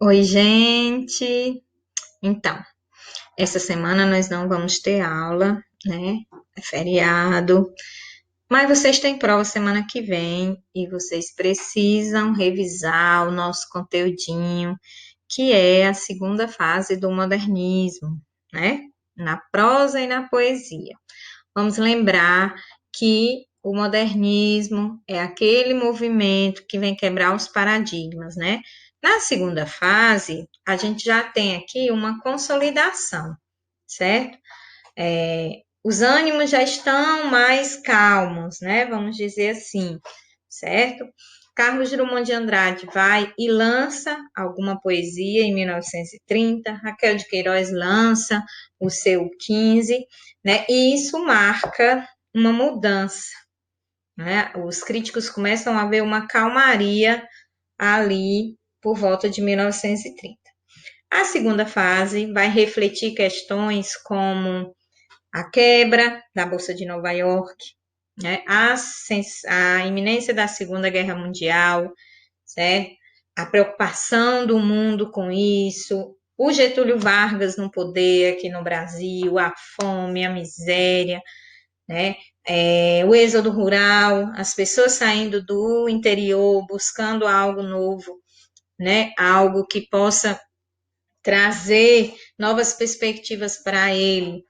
Oi, gente. Então, essa semana nós não vamos ter aula, né? É feriado, mas vocês têm prova semana que vem e vocês precisam revisar o nosso conteúdinho, que é a segunda fase do modernismo, né? Na prosa e na poesia. Vamos lembrar que o modernismo é aquele movimento que vem quebrar os paradigmas, né? Na segunda fase, a gente já tem aqui uma consolidação, certo? Os ânimos já estão mais calmos, né? Vamos dizer assim, certo? Carlos Drummond de Andrade vai e lança alguma poesia em 1930, Raquel de Queiroz lança o seu 15, né? E isso marca uma mudança, né? Os críticos começam a ver uma calmaria ali por volta de 1930. A segunda fase vai refletir questões como a quebra da Bolsa de Nova York, né? A iminência da Segunda Guerra Mundial, certo? A preocupação do mundo com isso, o Getúlio Vargas no poder aqui no Brasil, a fome, a miséria, né? O êxodo rural, as pessoas saindo do interior, buscando algo novo, né? Algo que possa trazer novas perspectivas para ele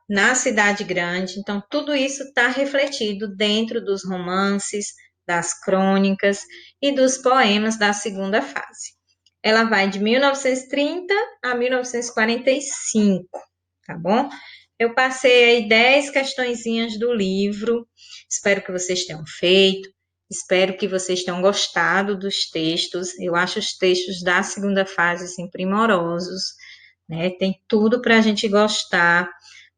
na cidade grande. Então, tudo isso está refletido dentro dos romances, das crônicas e dos poemas da segunda fase. Ela vai de 1930 a 1945, tá bom? Eu passei aí 10 questõezinhas do livro, espero que vocês tenham feito, espero que vocês tenham gostado dos textos. Eu acho os textos da segunda fase assim, primorosos, né? Tem tudo para a gente gostar,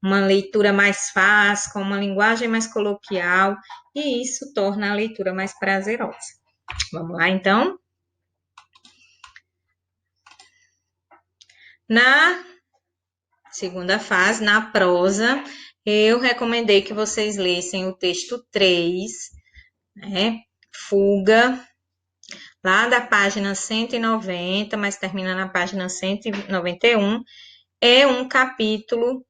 uma leitura mais fácil, com uma linguagem mais coloquial, e isso torna a leitura mais prazerosa. Vamos lá, então? Na segunda fase, na prosa, eu recomendei que vocês lessem o texto 3, né? Fuga, lá da página 190, mas termina na página 191. É um capítulo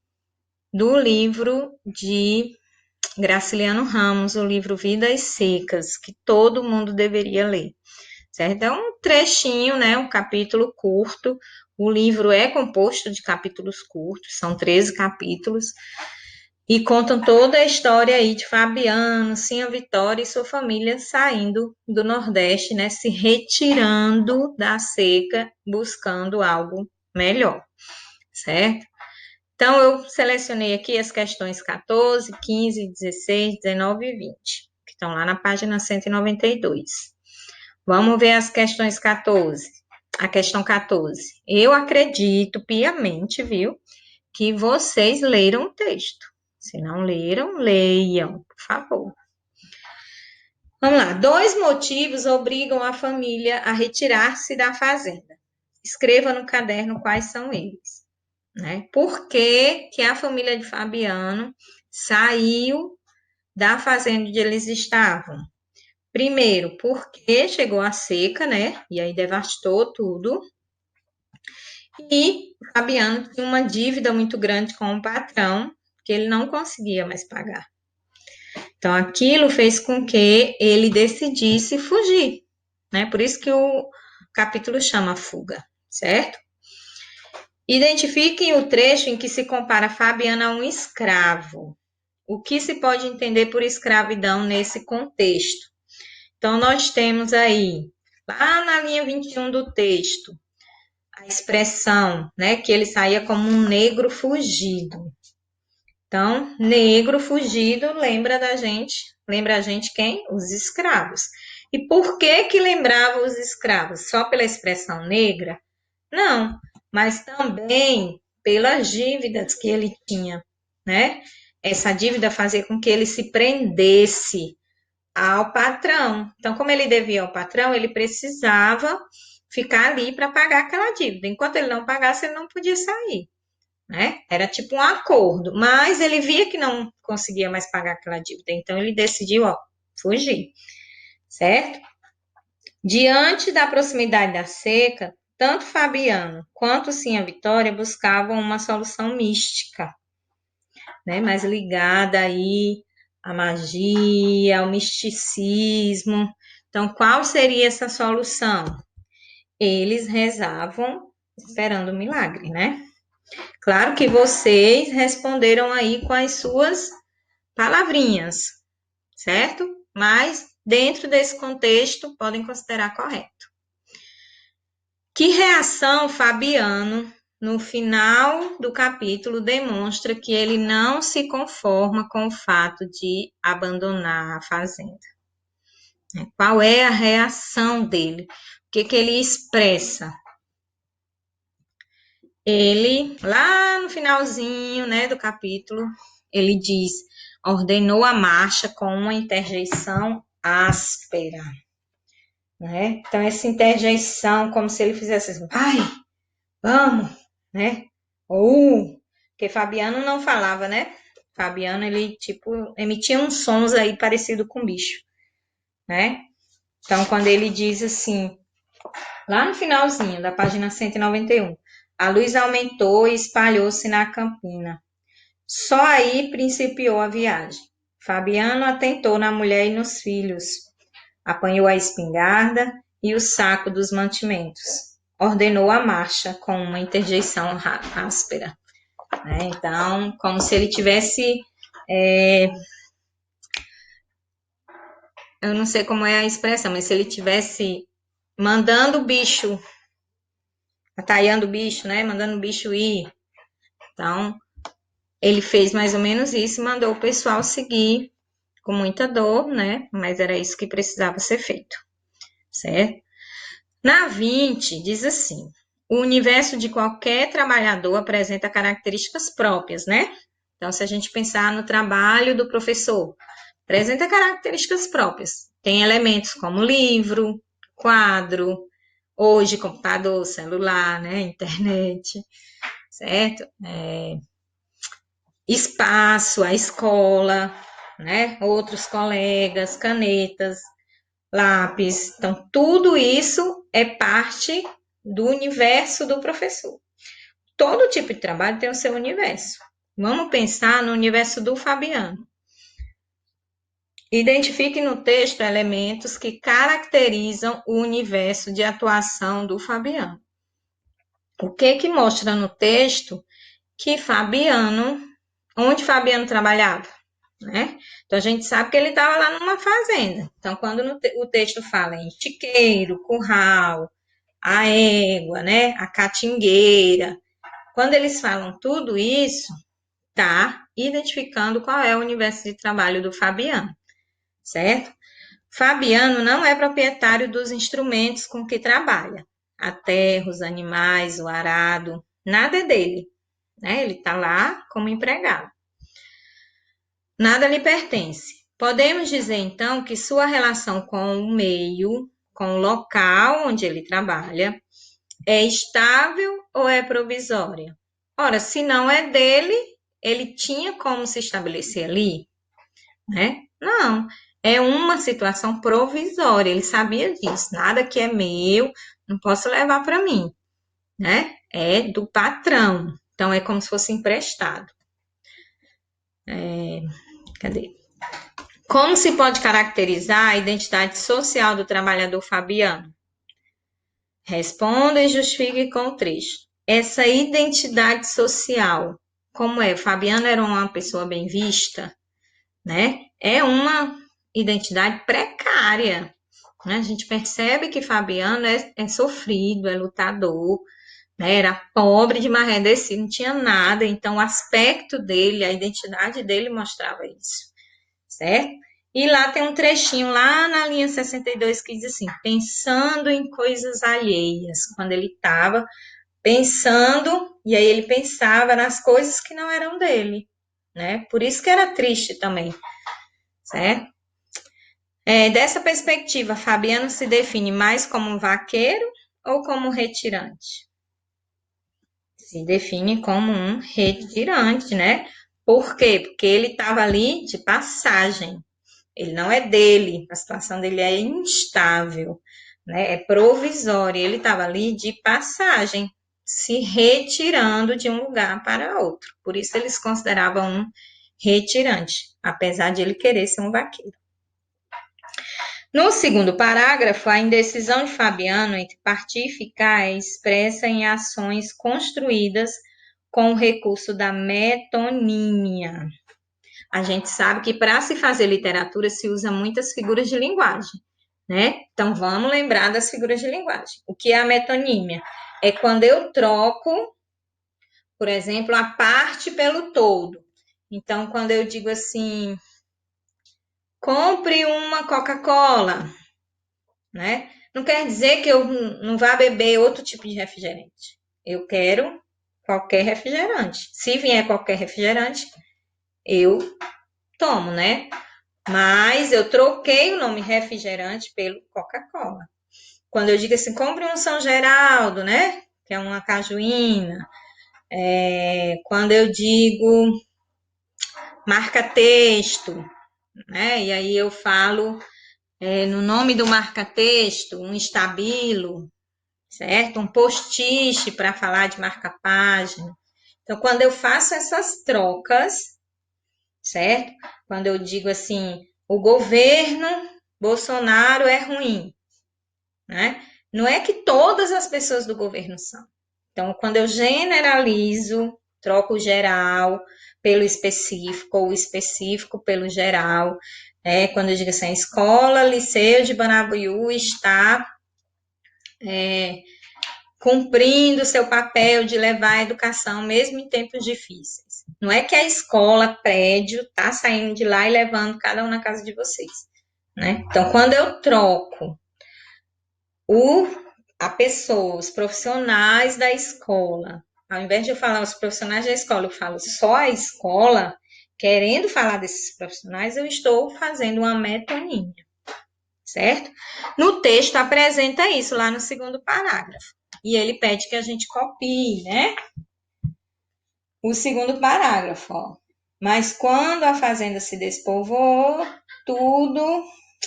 do livro de Graciliano Ramos, o livro Vidas Secas, que todo mundo deveria ler, certo? É um trechinho, né? Um capítulo curto. O livro é composto de capítulos curtos, são 13 capítulos, e contam toda a história aí de Fabiano, Sinha Vitória e sua família saindo do Nordeste, né? Se retirando da seca, buscando algo melhor, certo? Então, eu selecionei aqui as questões 14, 15, 16, 19 e 20, que estão lá na página 192. Vamos ver as questões 14. A questão 14. Eu acredito piamente, viu, que vocês leram o texto. Se não leram, leiam, por favor. Vamos lá. Dois motivos obrigam a família a retirar-se da fazenda. Escreva no caderno quais são eles, né? Por que que a família de Fabiano saiu da fazenda onde eles estavam? Primeiro, porque chegou a seca, né? E aí devastou tudo. E o Fabiano tinha uma dívida muito grande com o patrão, que ele não conseguia mais pagar. Então, aquilo fez com que ele decidisse fugir, né? Por isso que o capítulo chama Fuga, certo? Identifiquem o trecho em que se compara Fabiano a um escravo. O que se pode entender por escravidão nesse contexto? Então, nós temos aí, lá na linha 21 do texto, a expressão, né, que ele saía como um negro fugido. Então, negro fugido lembra a gente quem? Os escravos. E por que que lembrava os escravos? Só pela expressão negra? Não, mas também pelas dívidas que ele tinha, né? Essa dívida fazia com que ele se prendesse ao patrão. Então, como ele devia ao patrão, ele precisava ficar ali para pagar aquela dívida. Enquanto ele não pagasse, ele não podia sair, né? Era tipo um acordo, mas ele via que não conseguia mais pagar aquela dívida, então ele decidiu, ó, fugir, certo? Diante da proximidade da seca, tanto Fabiano quanto sim a Vitória buscavam uma solução mística, né? Mais ligada aí à magia, ao misticismo. Então, qual seria essa solução? Eles rezavam esperando o milagre, né? Claro que vocês responderam aí com as suas palavrinhas, certo? Mas dentro desse contexto podem considerar correto. Que reação Fabiano, no final do capítulo, demonstra que ele não se conforma com o fato de abandonar a fazenda? Qual é a reação dele? O que ele expressa? Ele, lá no finalzinho, né, do capítulo, ele diz: ordenou a marcha com uma interjeição áspera, né? Então, essa interjeição, como se ele fizesse assim, vai, vamos, né? Ou, porque Fabiano não falava, né? Fabiano, ele, tipo, emitia uns sons aí parecido com bicho, né? Então, quando ele diz assim, lá no finalzinho da página 191, a luz aumentou e espalhou-se na campina. Só aí principiou a viagem. Fabiano atentou na mulher e nos filhos. Apanhou a espingarda e o saco dos mantimentos. Ordenou a marcha com uma interjeição áspera. Né? Então, como se ele tivesse... eu não sei como é a expressão, mas se ele tivesse mandando o bicho, ataiando o bicho, né? Mandando o bicho ir. Então, ele fez mais ou menos isso e mandou o pessoal seguir com muita dor, né? Mas era isso que precisava ser feito, certo? Na 20, diz assim: o universo de qualquer trabalhador apresenta características próprias, né? Então, se a gente pensar no trabalho do professor, apresenta características próprias. Tem elementos como livro, quadro, hoje computador, celular, né? Internet, certo? Espaço, a escola, né? Outros colegas, canetas, lápis. Então, tudo isso é parte do universo do professor. Todo tipo de trabalho tem o seu universo. Vamos pensar no universo do Fabiano. Identifique no texto elementos que caracterizam o universo de atuação do Fabiano. O que mostra no texto que Fabiano, onde Fabiano trabalhava, né? Então a gente sabe que ele estava lá numa fazenda. Então quando o texto fala em chiqueiro, curral, a égua, né? A catingueira, quando eles falam tudo isso, tá identificando qual é o universo de trabalho do Fabiano, certo? Fabiano não é proprietário dos instrumentos com que trabalha. A terra, os animais, o arado, nada é dele, né? Ele está lá como empregado. Nada lhe pertence. Podemos dizer, então, que sua relação com o meio, com o local onde ele trabalha, é estável ou é provisória? Ora, se não é dele, ele tinha como se estabelecer ali, né? Não, é uma situação provisória, ele sabia disso, nada que é meu, não posso levar para mim, né? É do patrão, então é como se fosse emprestado. Cadê? Como se pode caracterizar a identidade social do trabalhador Fabiano? Responda e justifique com o trecho. Essa identidade social, como é? Fabiano era uma pessoa bem vista, né? É uma identidade precária, né? A gente percebe que Fabiano é sofrido, é lutador, né? Era pobre de marrendecido, não tinha nada, então o aspecto dele, a identidade dele mostrava isso, certo? E lá tem um trechinho, lá na linha 62, que diz assim, pensando em coisas alheias, quando ele estava pensando, e aí ele pensava nas coisas que não eram dele, né? Por isso que era triste também, certo? Dessa perspectiva, Fabiano se define mais como um vaqueiro ou como um retirante? Se define como um retirante, né? Por quê? Porque ele estava ali de passagem. Ele não é dele, a situação dele é instável, né? É provisória. Ele estava ali de passagem, se retirando de um lugar para outro. Por isso eles consideravam um retirante, apesar de ele querer ser um vaqueiro. No segundo parágrafo, a indecisão de Fabiano entre partir e ficar é expressa em ações construídas com o recurso da metonímia. A gente sabe que para se fazer literatura se usa muitas figuras de linguagem, né? Então vamos lembrar das figuras de linguagem. O que é a metonímia? É quando eu troco, por exemplo, a parte pelo todo. Então, quando eu digo assim, compre uma Coca-Cola, né? Não quer dizer que eu não vá beber outro tipo de refrigerante. Eu quero qualquer refrigerante. Se vier qualquer refrigerante, eu tomo, né? Mas eu troquei o nome refrigerante pelo Coca-Cola. Quando eu digo assim, compre um São Geraldo, né? Que é uma cajuína. Quando eu digo marca-texto, né? E aí eu falo no nome do marca-texto, um estabilo, certo? Um post-it para falar de marca-página. Então, quando eu faço essas trocas, certo? Quando eu digo assim, o governo Bolsonaro é ruim, né? Não é que todas as pessoas do governo são. Então, quando eu generalizo, troco o geral pelo específico, ou o específico pelo geral, quando eu digo assim, a escola Liceu de Banabuiú está cumprindo seu papel de levar a educação mesmo em tempos difíceis. Não é que a escola, prédio, está saindo de lá e levando cada um na casa de vocês, né? Então, quando eu troco a pessoa, os profissionais da escola, ao invés de eu falar os profissionais da escola, eu falo só a escola, querendo falar desses profissionais, eu estou fazendo uma metonímia, certo? No texto apresenta isso lá no segundo parágrafo. E ele pede que a gente copie, né? O segundo parágrafo, ó. Mas quando a fazenda se despovoou,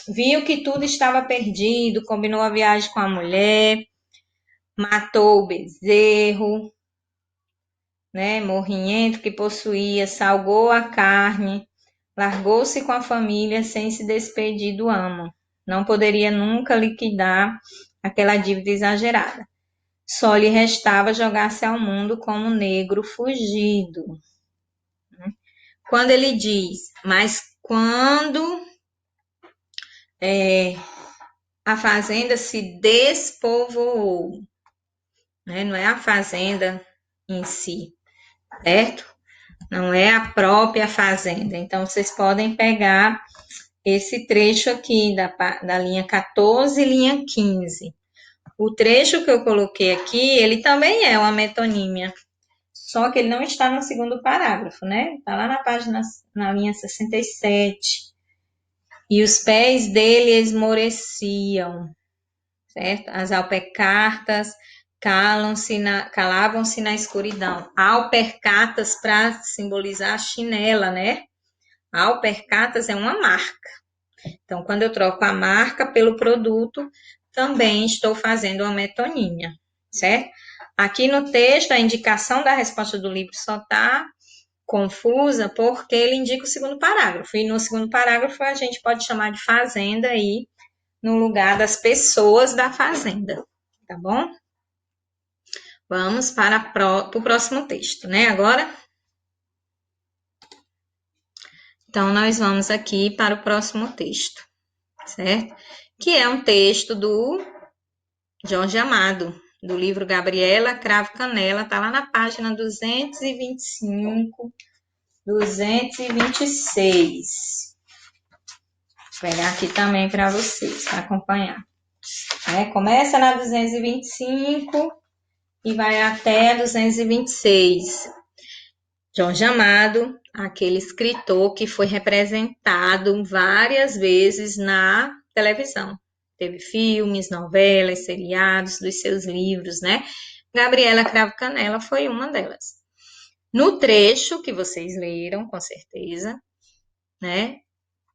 viu que tudo estava perdido, combinou a viagem com a mulher, matou o bezerro, né, morrinhento que possuía, salgou a carne, largou-se com a família sem se despedir do amo. Não poderia nunca liquidar aquela dívida exagerada. Só lhe restava jogar-se ao mundo como negro fugido. Quando ele diz, mas quando a fazenda se despovoou, né? Não é a fazenda em si, certo? Não é a própria fazenda. Então, vocês podem pegar esse trecho aqui da linha 14 e linha 15. O trecho que eu coloquei aqui, ele também é uma metonímia, só que ele não está no segundo parágrafo, né? Está lá na linha 67. E os pés dele esmoreciam, certo? As alpercatas calavam-se na escuridão. Alpercatas para simbolizar a chinela, né? Alpercatas é uma marca. Então, quando eu troco a marca pelo produto, também estou fazendo uma metonímia, certo? Aqui no texto, a indicação da resposta do livro só está confusa porque ele indica o segundo parágrafo. E no segundo parágrafo, a gente pode chamar de fazenda aí, no lugar das pessoas da fazenda, tá bom? Vamos para o próximo texto, né? Agora. Então, nós vamos aqui para o próximo texto, certo? Que é um texto do Jorge Amado, do livro Gabriela Cravo Canela, tá lá na página 225, 226. Vou pegar aqui também para vocês, para acompanhar. Começa na 225 e vai até a 226. Jorge Amado, aquele escritor que foi representado várias vezes na televisão. Teve filmes, novelas, seriados dos seus livros, né? Gabriela Cravo Canela foi uma delas. No trecho que vocês leram, com certeza, né?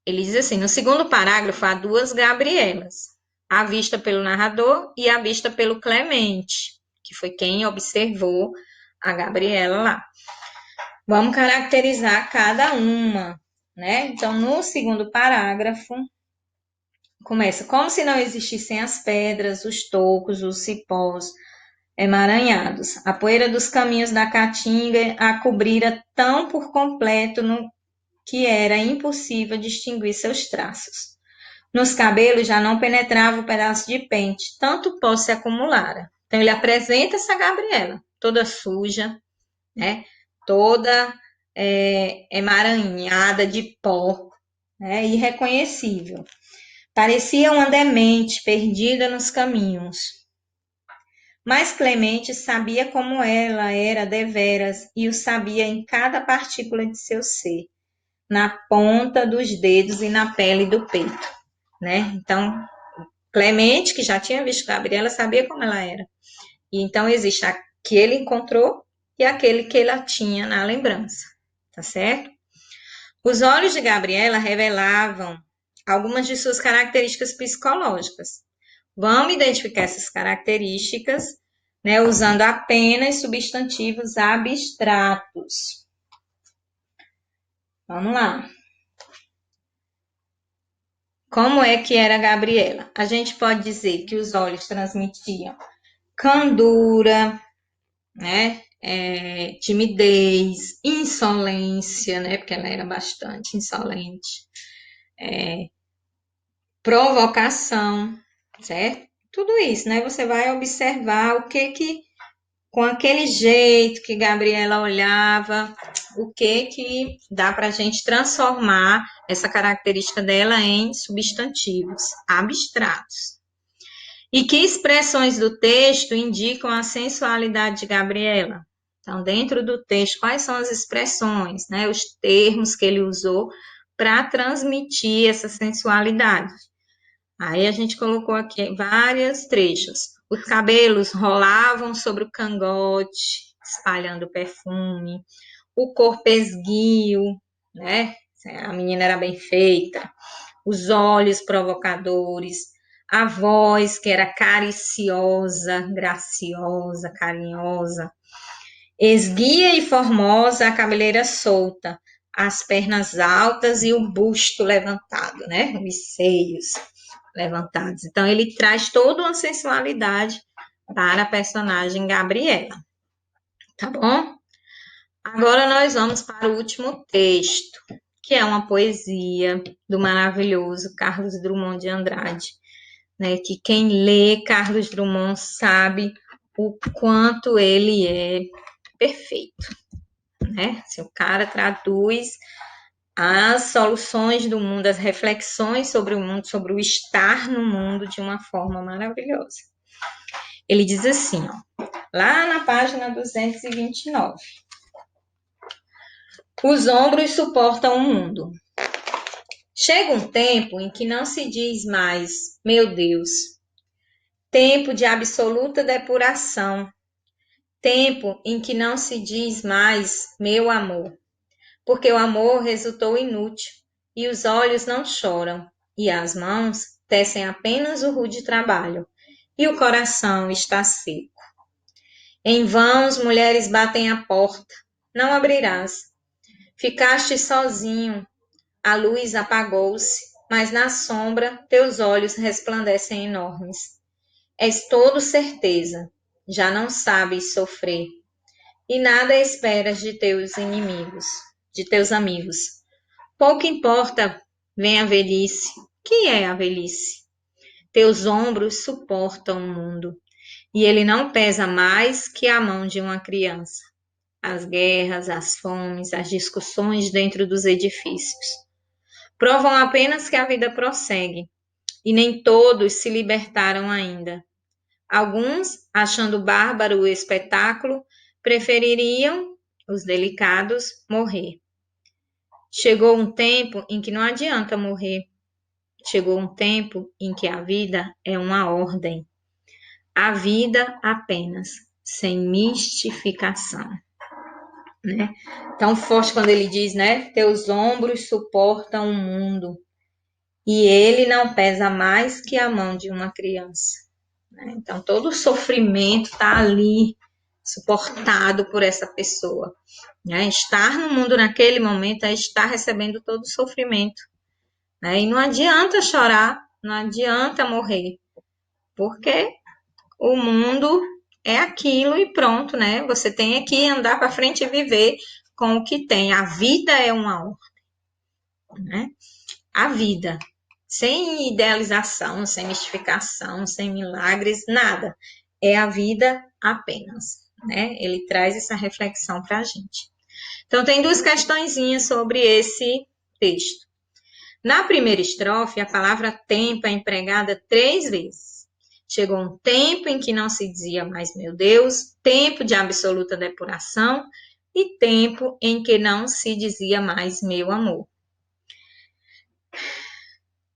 Ele diz assim, no segundo parágrafo há duas Gabrielas. a vista pelo narrador e a vista pelo Clemente, que foi quem observou a Gabriela lá. Vamos caracterizar cada uma, né? Então, no segundo parágrafo, começa como se não existissem as pedras, os tocos, os cipós emaranhados. A poeira dos caminhos da caatinga a cobrira tão por completo que era impossível distinguir seus traços. Nos cabelos já não penetrava o pedaço de pente, tanto pó se acumulara. Então, ele apresenta essa Gabriela, toda suja, né? Toda emaranhada de pó, né? Irreconhecível. Parecia uma demente perdida nos caminhos. Mas Clemente sabia como ela era deveras e o sabia em cada partícula de seu ser, na ponta dos dedos e na pele do peito, né? Então, Clemente, que já tinha visto Gabriela, sabia como ela era. E então existe a que ele encontrou e aquele que ela tinha na lembrança, tá certo? Os olhos de Gabriela revelavam algumas de suas características psicológicas. Vamos identificar essas características, né, usando apenas substantivos abstratos. Vamos lá. Como é que era a Gabriela? A gente pode dizer que os olhos transmitiam candura, né? Timidez, insolência, né? Porque ela era bastante insolente, provocação, certo? Tudo isso, né? Você vai observar o que com aquele jeito que Gabriela olhava, o que dá para a gente transformar essa característica dela em substantivos abstratos. E que expressões do texto indicam a sensualidade de Gabriela? Então, dentro do texto, quais são as expressões, né, os termos que ele usou para transmitir essa sensualidade? Aí a gente colocou aqui vários trechos. Os cabelos rolavam sobre o cangote, espalhando perfume. O corpo esguio, né? A menina era bem feita. Os olhos provocadores. A voz que era cariciosa, graciosa, carinhosa. Esguia e formosa, a cabeleira solta. As pernas altas e o busto levantado, né? Os seios levantados. Então, ele traz toda uma sensualidade para a personagem Gabriela, tá bom? Agora nós vamos para o último texto, que é uma poesia do maravilhoso Carlos Drummond de Andrade, né? Que quem lê Carlos Drummond sabe o quanto ele é perfeito, né? Assim, o cara traduz as soluções do mundo, as reflexões sobre o mundo, sobre o estar no mundo de uma forma maravilhosa. Ele diz assim, ó, lá na página 229. Os ombros suportam o mundo. Chega um tempo em que não se diz mais, meu Deus, tempo de absoluta depuração, tempo em que não se diz mais, meu amor, porque o amor resultou inútil, e os olhos não choram, e as mãos tecem apenas o rude trabalho, e o coração está seco. Em vão as mulheres batem a porta, não abrirás. Ficaste sozinho, a luz apagou-se, mas na sombra teus olhos resplandecem enormes. És todo certeza, já não sabes sofrer, e nada esperas de teus inimigos, de teus amigos. Pouco importa, vem a velhice. Que é a velhice? Teus ombros suportam o mundo, e ele não pesa mais que a mão de uma criança. As guerras, as fomes, as discussões dentro dos edifícios provam apenas que a vida prossegue, e nem todos se libertaram ainda. Alguns, achando bárbaro o espetáculo, prefeririam, os delicados, morrer. Chegou um tempo em que não adianta morrer. Chegou um tempo em que a vida é uma ordem. A vida apenas, sem mistificação. Né? Tão forte quando ele diz, né? Teus ombros suportam o mundo. e ele não pesa mais que a mão de uma criança. Né? Então, todo o sofrimento está ali, suportado por essa pessoa. Né? Estar no mundo naquele momento é estar recebendo todo o sofrimento. Né? E não adianta chorar, não adianta morrer, porque o mundo é aquilo e pronto, né? Você tem que andar para frente e viver com o que tem. A vida é uma ordem, né? A vida, sem idealização, sem mistificação, sem milagres, nada. É a vida apenas, né? Ele traz essa reflexão para a gente. Então, tem duas questõezinhas sobre esse texto. Na primeira estrofe, a palavra tempo é empregada 3 vezes. Chegou um tempo em que não se dizia mais meu Deus, tempo de absoluta depuração e tempo em que não se dizia mais meu amor.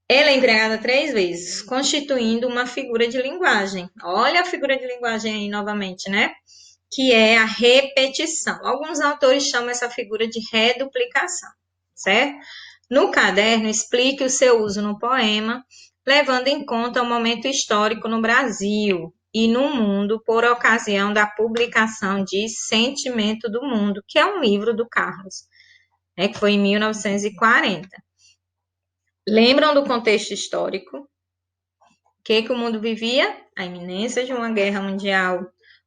Ela é empregada 3 vezes, constituindo uma figura de linguagem. Olha a figura de linguagem aí novamente, né? Que é a repetição. Alguns autores chamam essa figura de reduplicação, certo? No caderno, explique o seu uso no poema, levando em conta o momento histórico no Brasil e no mundo por ocasião da publicação de Sentimento do Mundo, que é um livro do Carlos, né, que foi em 1940. Lembram do contexto histórico? O que o mundo vivia? A iminência de uma guerra mundial.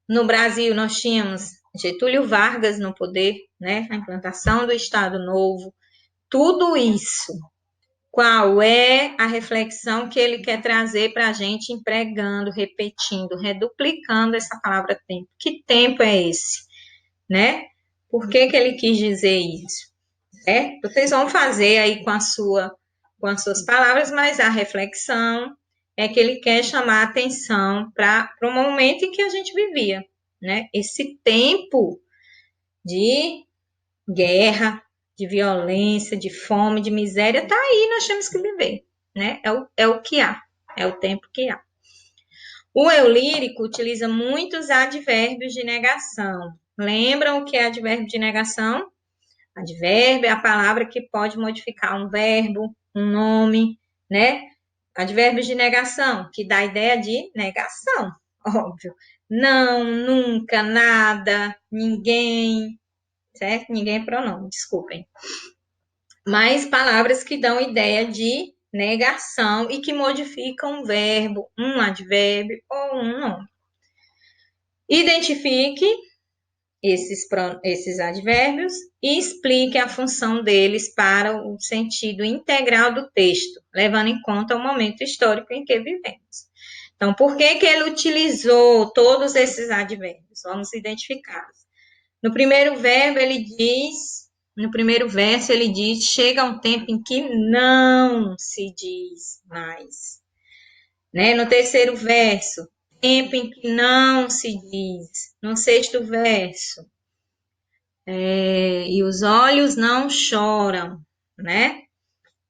No Brasil, nós tínhamos Getúlio Vargas no poder, né, a implantação do Estado Novo. Tudo isso. Qual é a reflexão que ele quer trazer para a gente, empregando, repetindo, reduplicando essa palavra tempo? Que tempo é esse? Né? Por que ele quis dizer isso? Vocês vão fazer aí com as suas palavras, mas a reflexão é que ele quer chamar a atenção para o momento em que a gente vivia, né? Esse tempo de guerra, de violência, de fome, de miséria, tá aí, nós temos que viver, né? É o que há, é o tempo que há. O eu lírico utiliza muitos advérbios de negação. Lembram o que é advérbio de negação? Advérbio é a palavra que pode modificar um verbo, um nome, né? Advérbio de negação, que dá a ideia de negação, óbvio. Não, nunca, nada, ninguém, certo? Ninguém é pronome, desculpem. Mas palavras que dão ideia de negação e que modificam um verbo, um advérbio ou um nome. Identifique esses advérbios e explique a função deles para o sentido integral do texto, levando em conta o momento histórico em que vivemos. Então, por que ele utilizou todos esses advérbios? Vamos identificá-los. No primeiro verso ele diz, chega um tempo em que não se diz mais. Né? No terceiro verso, tempo em que não se diz. No sexto verso, e os olhos não choram, né?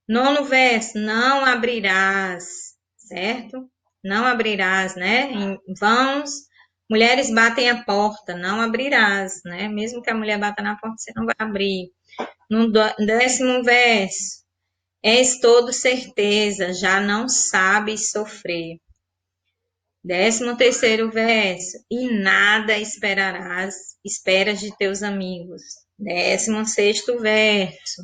Nono verso, não abrirás, certo? Não abrirás, né? Em vãos, mulheres batem a porta, não abrirás, né? Mesmo que a mulher bata na porta, você não vai abrir. No 10º verso, és todo certeza, já não sabes sofrer. 13º verso, e nada esperas de teus amigos. 16º verso,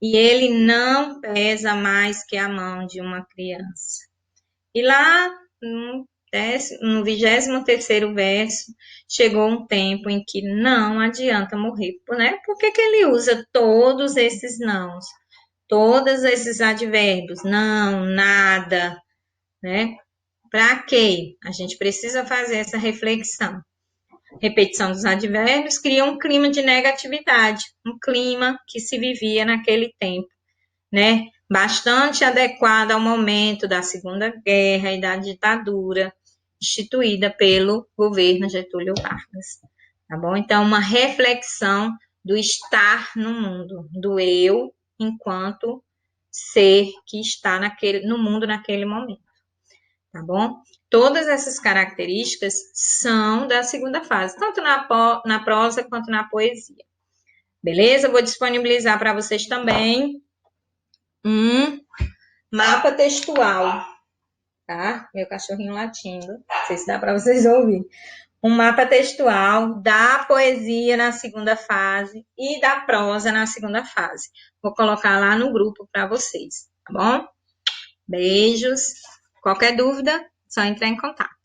e ele não pesa mais que a mão de uma criança. E lá no 23º verso, chegou um tempo em que não adianta morrer, né? Por que ele usa todos esses nãos? Todos esses advérbios, não, nada, né? Para quê? A gente precisa fazer essa reflexão. Repetição dos advérbios cria um clima de negatividade, um clima que se vivia naquele tempo, né? Bastante adequado ao momento da Segunda Guerra e da ditadura instituída pelo governo Getúlio Vargas, tá bom? Então, uma reflexão do estar no mundo, do eu enquanto ser que está no mundo naquele momento, tá bom? Todas essas características são da segunda fase, tanto na prosa quanto na poesia. Beleza? Vou disponibilizar para vocês também um mapa textual, tá? Meu cachorrinho latindo, não sei se dá para vocês ouvirem. Um mapa textual da poesia na segunda fase e da prosa na segunda fase. Vou colocar lá no grupo para vocês, tá bom? Beijos. Qualquer dúvida, só entrar em contato.